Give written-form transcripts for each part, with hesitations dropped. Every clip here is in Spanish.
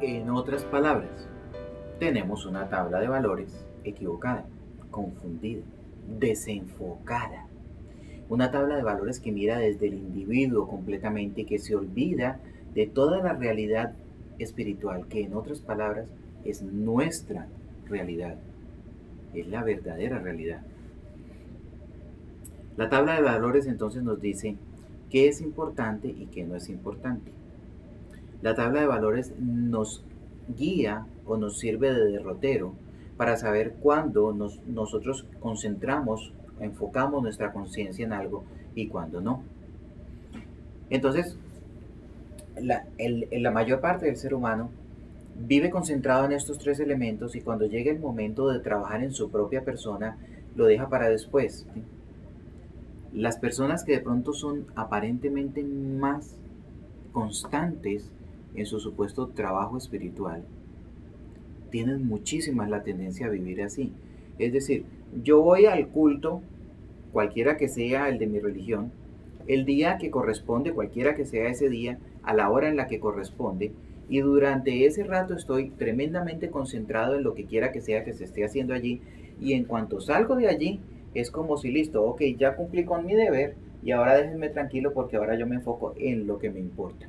En otras palabras, tenemos una tabla de valores equivocada, confundida, desenfocada. Una tabla de valores que mira desde el individuo completamente y que se olvida de toda la realidad espiritual, que en otras palabras es nuestra realidad, es la verdadera realidad. La tabla de valores entonces nos dice qué es importante y qué no es importante. La tabla de valores nos guía o nos sirve de derrotero para saber cuándo nosotros concentramos, enfocamos nuestra conciencia en algo y cuándo no. Entonces, la mayor parte del ser humano vive concentrado en estos tres elementos y cuando llega el momento de trabajar en su propia persona, lo deja para después. ¿Sí? Las personas que de pronto son aparentemente más constantes en su supuesto trabajo espiritual, tienen muchísimas la tendencia a vivir así. Es decir, yo voy al culto, cualquiera que sea el de mi religión, el día que corresponde, cualquiera que sea ese día, a la hora en la que corresponde, y durante ese rato estoy tremendamente concentrado en lo que quiera que sea que se esté haciendo allí, y en cuanto salgo de allí, es como si listo, ok, ya cumplí con mi deber, y ahora déjenme tranquilo porque ahora yo me enfoco en lo que me importa.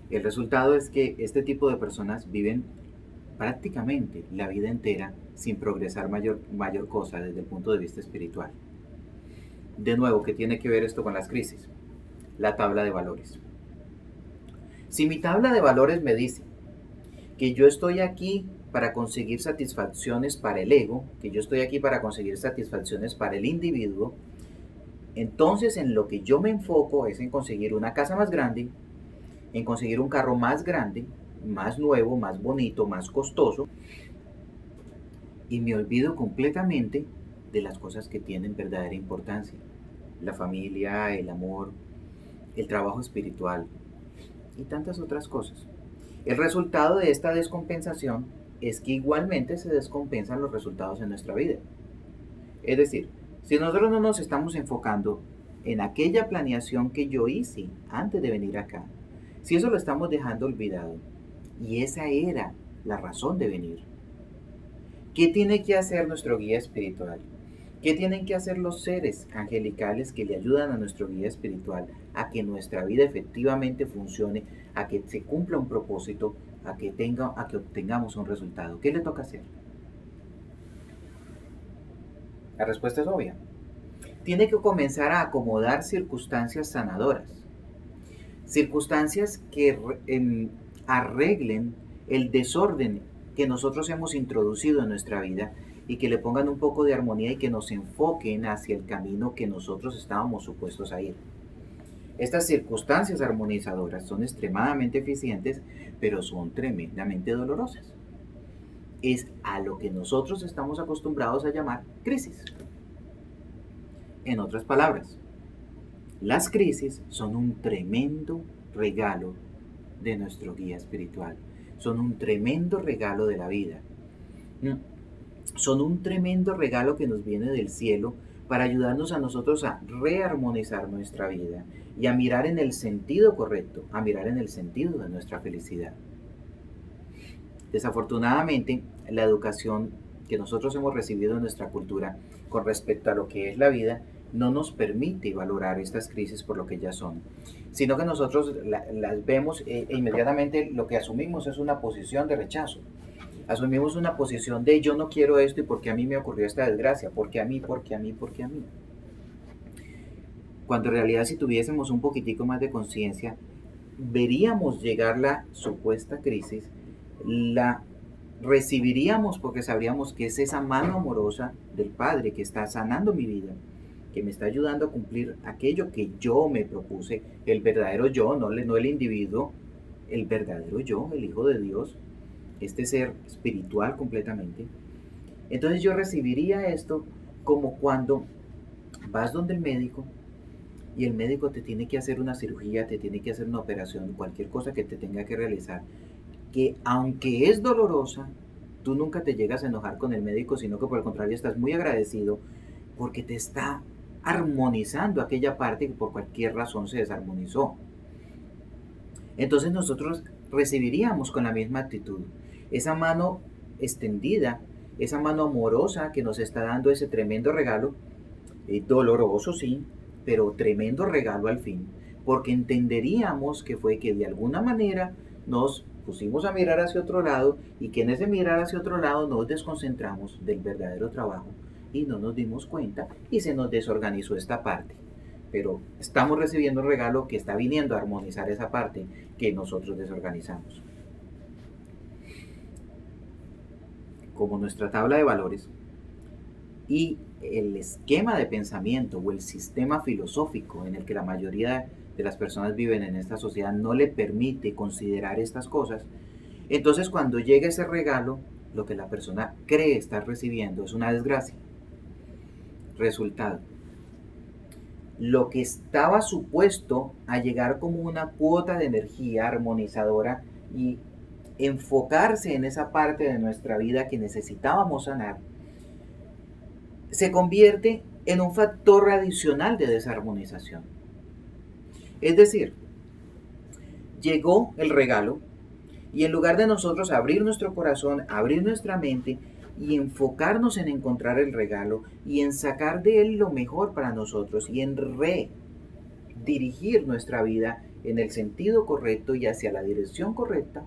El resultado es que este tipo de personas viven prácticamente la vida entera sin progresar mayor cosa desde el punto de vista espiritual. De nuevo, ¿qué tiene que ver esto con las crisis? La tabla de valores. Si mi tabla de valores me dice que yo estoy aquí para conseguir satisfacciones para el ego, que yo estoy aquí para conseguir satisfacciones para el individuo, entonces en lo que yo me enfoco es en conseguir una casa más grande, en conseguir un carro más grande, más nuevo, más bonito, más costoso, y me olvido completamente de las cosas que tienen verdadera importancia. La familia, el amor, el trabajo espiritual y tantas otras cosas. El resultado de esta descompensación es que igualmente se descompensan los resultados en nuestra vida. Es decir, si nosotros no nos estamos enfocando en aquella planeación que yo hice antes de venir acá, si eso lo estamos dejando olvidado, y esa era la razón de venir, ¿qué tiene que hacer nuestro guía espiritual? ¿Qué tienen que hacer los seres angelicales que le ayudan a nuestro guía espiritual a que nuestra vida efectivamente funcione, a que se cumpla un propósito, a que obtengamos un resultado? ¿Qué le toca hacer? La respuesta es obvia. Tiene que comenzar a acomodar circunstancias sanadoras, circunstancias que arreglen el desorden que nosotros hemos introducido en nuestra vida y que le pongan un poco de armonía y que nos enfoquen hacia el camino que nosotros estábamos supuestos a ir. Estas circunstancias armonizadoras son extremadamente eficientes, pero son tremendamente dolorosas. Es a lo que nosotros estamos acostumbrados a llamar crisis. En otras palabras, las crisis son un tremendo regalo de nuestro guía espiritual. Son un tremendo regalo de la vida. Son un tremendo regalo que nos viene del cielo para ayudarnos a nosotros a rearmonizar nuestra vida y a mirar en el sentido correcto, a mirar en el sentido de nuestra felicidad. Desafortunadamente, la educación que nosotros hemos recibido en nuestra cultura con respecto a lo que es la vida no nos permite valorar estas crisis por lo que ya son, sino que nosotros las vemos e inmediatamente lo que asumimos es una posición de rechazo. Asumimos una posición de yo no quiero esto y porque a mí me ocurrió esta desgracia, porque a mí, porque a mí, porque a mí. Cuando en realidad si tuviésemos un poquitico más de conciencia, veríamos llegar la supuesta crisis, la recibiríamos porque sabríamos que es esa mano amorosa del Padre que está sanando mi vida, que me está ayudando a cumplir aquello que yo me propuse, el verdadero yo, no el individuo, el verdadero yo, el Hijo de Dios, este ser espiritual completamente. Entonces yo recibiría esto como cuando vas donde el médico y el médico te tiene que hacer una cirugía, te tiene que hacer una operación, cualquier cosa que te tenga que realizar, que aunque es dolorosa, tú nunca te llegas a enojar con el médico, sino que por el contrario estás muy agradecido porque te está armonizando aquella parte que por cualquier razón se desarmonizó. entonces nosotros recibiríamos con la misma actitud esa mano extendida, esa mano amorosa que nos está dando ese tremendo regalo, doloroso sí, pero tremendo regalo al fin, porque entenderíamos que fue que de alguna manera nos pusimos a mirar hacia otro lado y que en ese mirar hacia otro lado nos desconcentramos del verdadero trabajo y no nos dimos cuenta y se nos desorganizó esta parte. Pero estamos recibiendo un regalo que está viniendo a armonizar esa parte que nosotros desorganizamos. Como nuestra tabla de valores y el esquema de pensamiento o el sistema filosófico en el que la mayoría de las personas viven en esta sociedad no le permite considerar estas cosas, entonces cuando llega ese regalo, lo que la persona cree estar recibiendo es una desgracia. Resultado: lo que estaba supuesto a llegar como una cuota de energía armonizadora y enfocarse en esa parte de nuestra vida que necesitábamos sanar, se convierte en un factor adicional de desarmonización. Es decir, llegó el regalo y en lugar de nosotros abrir nuestro corazón, abrir nuestra mente y enfocarnos en encontrar el regalo y en sacar de él lo mejor para nosotros y en redirigir nuestra vida en el sentido correcto y hacia la dirección correcta,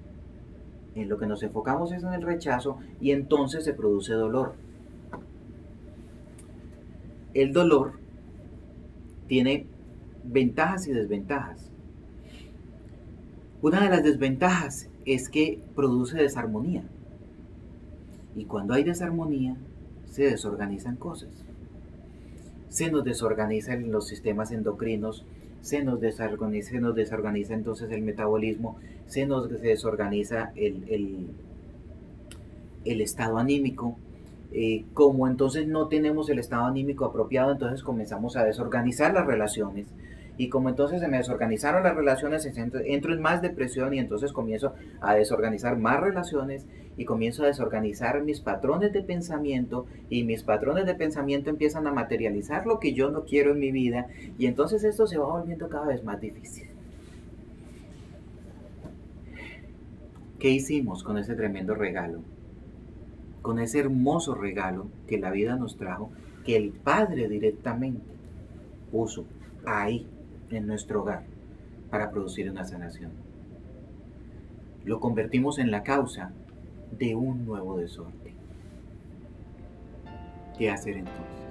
en lo que nos enfocamos es en el rechazo y entonces se produce dolor. El dolor tiene ventajas y desventajas. Una de las desventajas es que produce desarmonía. Y cuando hay desarmonía, se desorganizan cosas. Se nos desorganizan los sistemas endocrinos, se nos desorganiza entonces el metabolismo, se nos desorganiza el estado anímico. Como entonces no tenemos el estado anímico apropiado, entonces comenzamos a desorganizar las relaciones. Y como entonces se me desorganizaron las relaciones, entro en más depresión y entonces comienzo a desorganizar más relaciones y comienzo a desorganizar mis patrones de pensamiento y mis patrones de pensamiento empiezan a materializar lo que yo no quiero en mi vida y entonces esto se va volviendo cada vez más difícil. ¿Qué hicimos con ese tremendo regalo? Con ese hermoso regalo que la vida nos trajo, que el Padre directamente puso ahí en nuestro hogar para producir una sanación. Lo convertimos en la causa de un nuevo desorden. ¿Qué hacer entonces?